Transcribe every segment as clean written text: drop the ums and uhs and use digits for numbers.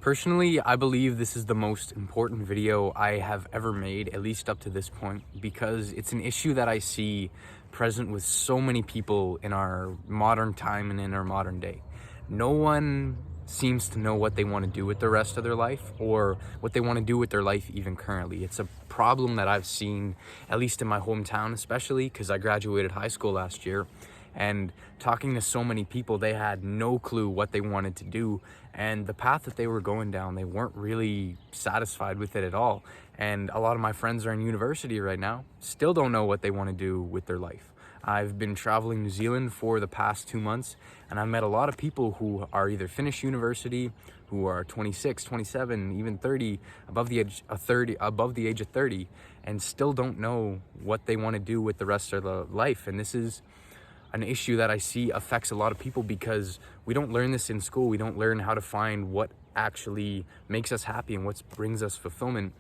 Personally, I believe this is the most important video I have ever made, at least up to this point, because it's an issue that I see present with so many people in our modern time and in our modern day. No one seems to know what they want to do with the rest of their life, or what they want to do with their life even currently. It's a problem that I've seen, at least in my hometown, especially because I graduated high school last year. And talking to so many people, they had no clue what they wanted to do, and the path that they were going down, they weren't really satisfied with it at all. And a lot of my friends are in university right now, still don't know what they want to do with their life. I've been traveling New Zealand for the past 2 months, and I met a lot of people who are either finished university, who are 26, 27, even 30, above the age of 30, and still don't know what they want to do with the rest of their life. And this is an issue that I see affects a lot of people because we don't learn this in school. We don't learn how to find what actually makes us happy and what brings us fulfillment.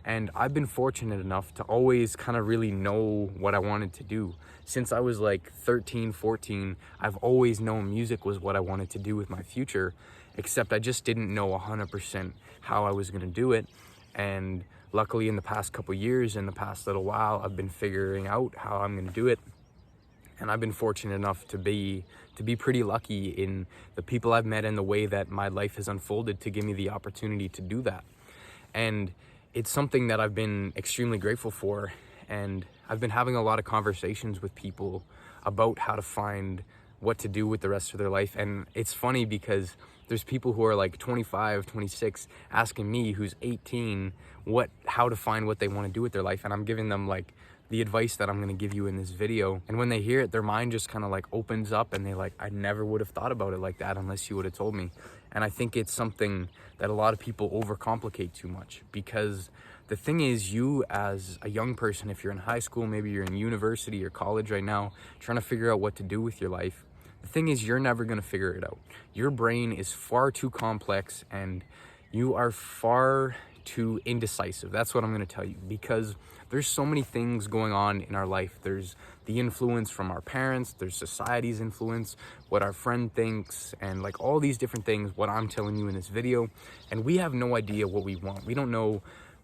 And I've been fortunate enough to always kind of really know what I wanted to do. Since I was like 13, 14, I've always known music was what I wanted to do with my future, except I just didn't know 100% how I was gonna do it. And luckily in the past couple years, in the past little while, I've been figuring out how I'm gonna do it. And I've been fortunate enough to be pretty lucky in the people I've met and the way that my life has unfolded to give me the opportunity to do that. And it's something that I've been extremely grateful for. And I've been having a lot of conversations with people about how to find what to do with the rest of their life. And it's funny because there's people who are like 25, 26 asking me, who's 18, how to find what they want to do with their life. And I'm giving them like the advice that I'm going to give you in this video. And when they hear it, their mind just kind of like opens up and they like, I never would have thought about it like that unless you would have told me. And I think it's something that a lot of people overcomplicate too much, because the thing is, you as a young person, if you're in high school, maybe you're in university or college right now, trying to figure out what to do with your life, the thing is, you're never going to figure it out. Your brain is far too complex and you are far too indecisive. That's what I'm going to tell you, because there's so many things going on in our life. There's the influence from our parents, there's society's influence, what our friend thinks, and like all these different things, what I'm telling you in this video. And we have no idea what we want. We don't know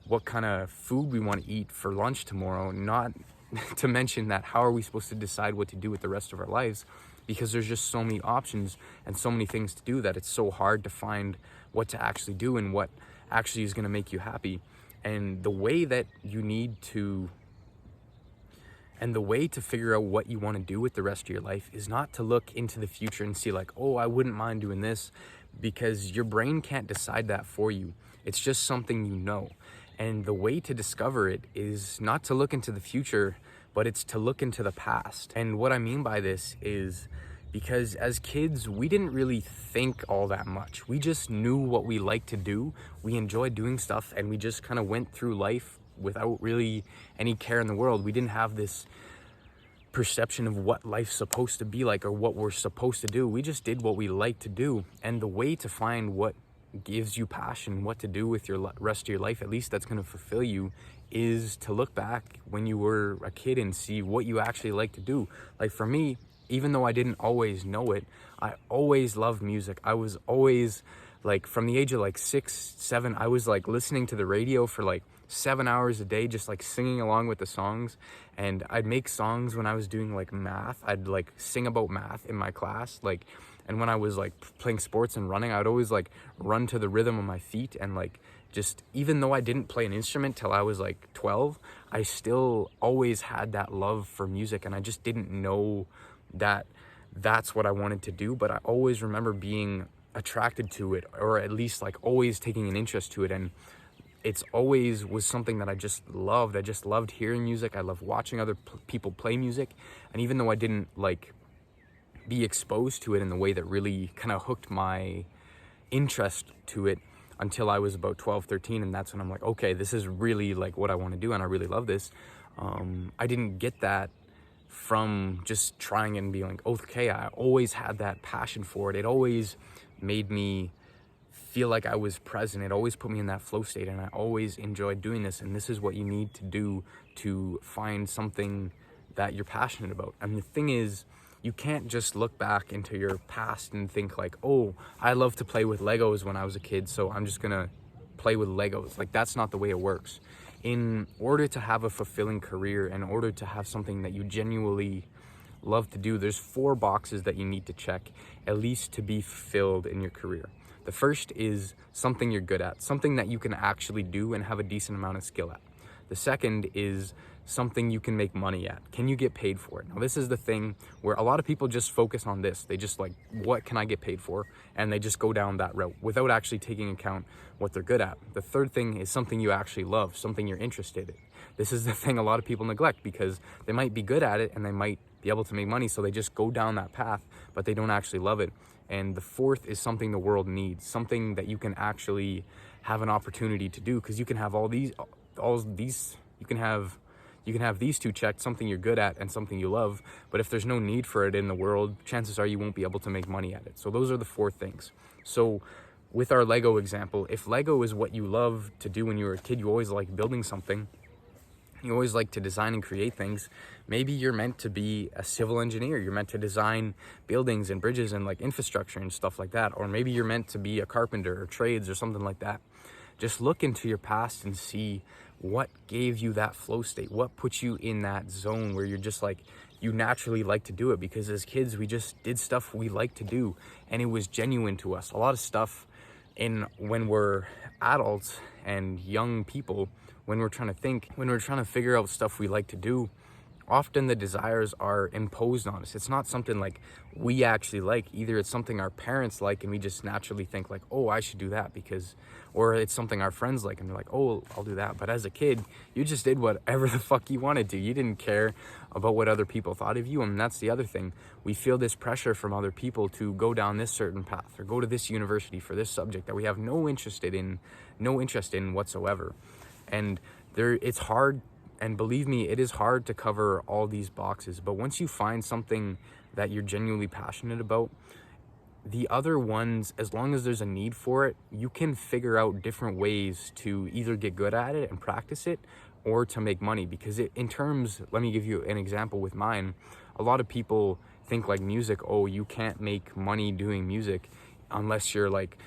what kind of food we want to eat for lunch tomorrow, not to mention that how are we supposed to decide what to do with the rest of our lives, because there's just so many options and so many things to do that it's so hard to find what to actually do and what actually is going to make you happy. And the way to figure out what you want to do with the rest of your life is not to look into the future and see like, oh, I wouldn't mind doing this, because your brain can't decide that for you. It's just something you know. And the way to discover it is not to look into the future, but it's to look into the past. And what I mean by this is, because as kids, we didn't really think all that much. We just knew what we liked to do. We enjoyed doing stuff, and we just kind of went through life without really any care in the world. We didn't have this perception of what life's supposed to be like or what we're supposed to do. We just did what we liked to do. And the way to find what gives you passion, what to do with your rest of your life, at least that's going to fulfill you, is to look back when you were a kid and see what you actually like to do. Like for me, even though I didn't always know it, I always loved music. I was always like, from the age of like 6, 7, I was like listening to the radio for like 7 hours a day, just like singing along with the songs. And I'd make songs when I was doing like math. I'd like sing about math in my class. And when I was like playing sports and running, I'd always like run to the rhythm of my feet. And like, just even though I didn't play an instrument till I was like 12, I still always had that love for music. And I just didn't know that that's what I wanted to do, but I always remember being attracted to it, or at least like always taking an interest to it. And it's always was something that I just loved. I just loved hearing music. I loved watching other people play music. And even though I didn't like be exposed to it in the way that really kind of hooked my interest to it until I was about 12, 13, and that's when I'm like, okay, this is really like what I want to do, and I really love this. I didn't get that from just trying and being like, okay, I always had that passion for it. It always made me feel like I was present. It always put me in that flow state, and I always enjoyed doing this. And this is what you need to do to find something that you're passionate about. And the thing is, you can't just look back into your past and think like, oh, I love to play with Legos when I was a kid, so I'm just gonna play with Legos. Like, that's not the way it works. In order to have a fulfilling career, in order to have something that you genuinely love to do, there's 4 boxes that you need to check, at least to be fulfilled in your career. The first is something you're good at, something that you can actually do and have a decent amount of skill at. The second is something you can make money at. Can you get paid for it? Now, this is the thing where a lot of people just focus on this. They just like, what can I get paid for? And they just go down that route without actually taking account what they're good at. The third thing is something you actually love, something you're interested in. This is the thing a lot of people neglect, because they might be good at it and they might be able to make money, so they just go down that path, but they don't actually love it. And the fourth is something the world needs, something that you can actually have an opportunity to do, because you can have you can have these 2 checked, something you're good at and something you love, but if there's no need for it in the world, chances are you won't be able to make money at it. So those are the 4 things. So with our Lego example, if Lego is what you love to do when you were a kid, you always like building something, you always like to design and create things, maybe you're meant to be a civil engineer, you're meant to design buildings and bridges and like infrastructure and stuff like that, or maybe you're meant to be a carpenter or trades or something like that. Just look into your past and see what gave you that flow state, what puts you in that zone where you're just like, you naturally like to do it. Because as kids, we just did stuff we like to do and it was genuine to us. A lot of stuff when we're adults and young people, when we're trying to figure out stuff we like to do, often the desires are imposed on us. It's not something like we actually like. Either it's something our parents like and we just naturally think like, oh, I should do that, or it's something our friends like and they're like, oh, I'll do that. But as a kid, you just did whatever the fuck you wanted to. You didn't care about what other people thought of you. And that's the other thing. We feel this pressure from other people to go down this certain path or go to this university for this subject that we have no interest in whatsoever. And it's hard. And believe me, it is hard to cover all these boxes. But once you find something that you're genuinely passionate about, the other ones, as long as there's a need for it, you can figure out different ways to either get good at it and practice it, or to make money. Because let me give you an example with mine. A lot of people think like music, oh, you can't make money doing music unless you're like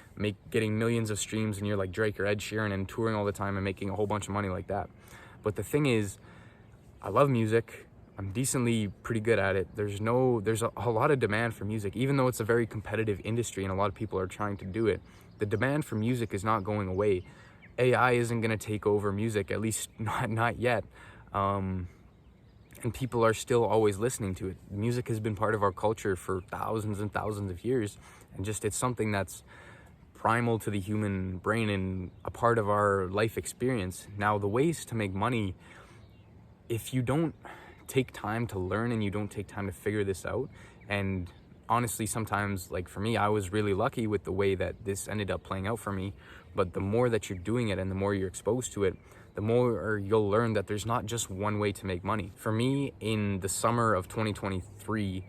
getting millions of streams and you're like Drake or Ed Sheeran and touring all the time and making a whole bunch of money like that. But the thing is, I love music. I'm decently pretty good at it. There's a lot of demand for music, even though it's a very competitive industry and a lot of people are trying to do it. The demand for music is not going away. AI isn't going to take over music, at least not yet. And people are still always listening to it. Music has been part of our culture for thousands and thousands of years, and it's something that's primal to the human brain and a part of our life experience. Now, the ways to make money, if you don't take time to learn and you don't take time to figure this out, and honestly, sometimes, like for me, I was really lucky with the way that this ended up playing out for me, but the more that you're doing it and the more you're exposed to it, the more you'll learn that there's not just one way to make money. For me, in the summer of 2023,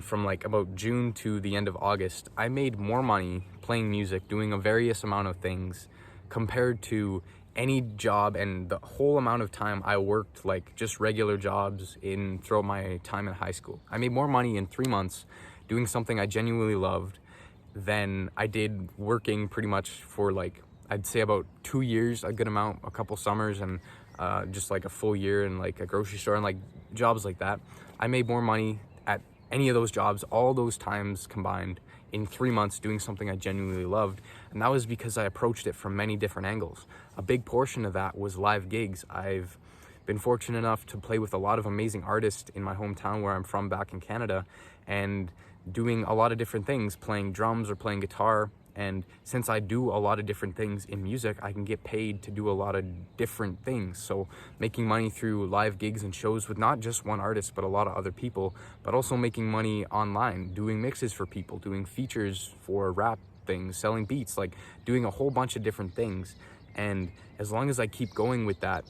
from like about June to the end of August, I made more money playing music, doing a various amount of things, compared to any job and the whole amount of time I worked like just regular jobs throughout my time in high school. I made more money in 3 months doing something I genuinely loved than I did working pretty much for like, I'd say about 2 years, a good amount, a couple summers, and just like a full year in like a grocery store and like jobs like that. I made more money at any of those jobs, all those times combined, in 3 months doing something I genuinely loved. And that was because I approached it from many different angles. A big portion of that was live gigs. I've been fortunate enough to play with a lot of amazing artists in my hometown where I'm from back in Canada, and doing a lot of different things, playing drums or playing guitar. And since I do a lot of different things in music, I can get paid to do a lot of different things. So making money through live gigs and shows with not just one artist, but a lot of other people, but also making money online, doing mixes for people, doing features for rap things, selling beats, like doing a whole bunch of different things. And as long as I keep going with that,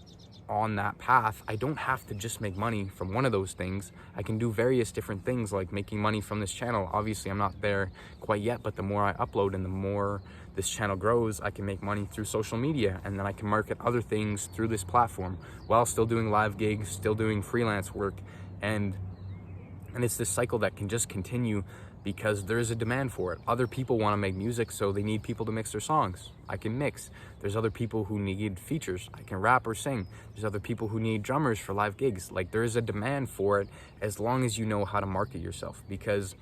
on that path, I don't have to just make money from one of those things. I can do various different things, like making money from this channel. Obviously, I'm not there quite yet, but the more I upload and the more this channel grows, I can make money through social media, and then I can market other things through this platform while still doing live gigs, still doing freelance work. And And it's this cycle that can just continue because there's a demand for it. Other people want to make music, so they need people to mix their songs. I can mix. There's other people who need features. I can rap or sing. There's other people who need drummers for live gigs. Like, there is a demand for it as long as you know how to market yourself, because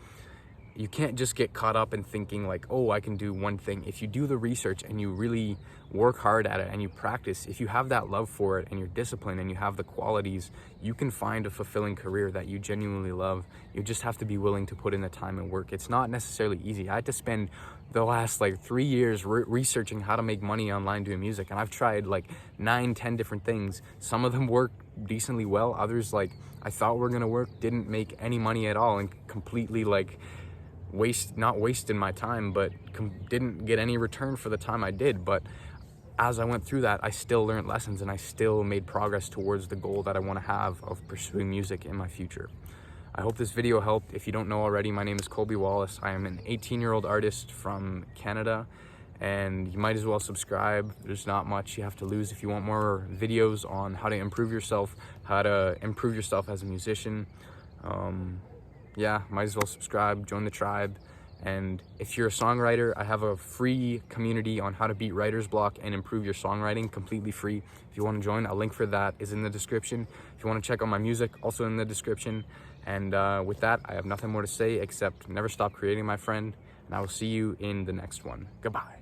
you can't just get caught up in thinking like, oh, I can do one thing. If you do the research and you really work hard at it and you practice, if you have that love for it and you're disciplined and you have the qualities, you can find a fulfilling career that you genuinely love. You just have to be willing to put in the time and work. It's not necessarily easy. I had to spend the last like 3 years researching how to make money online doing music, and I've tried like 9-10 different things. Some of them work decently well, others like I thought were gonna work didn't make any money at all, and completely like not wasted my time, but didn't get any return for the time I did. But as I went through that, I still learned lessons and I still made progress towards the goal that I want to have of pursuing music in my future. I hope this video helped. If you don't know already, my name is Colby Wallace. I am an 18-year-old artist from Canada, and you might as well subscribe. There's not much you have to lose if you want more videos on how to improve yourself, as a musician. Yeah, might as well subscribe, join the tribe. And if you're a songwriter, I have a free community on how to beat writer's block and improve your songwriting, completely free. If you want to join, a link for that is in the description. If you want to check out my music, also in the description. And with that, I have nothing more to say except never stop creating, my friend. And I will see you in the next one. Goodbye.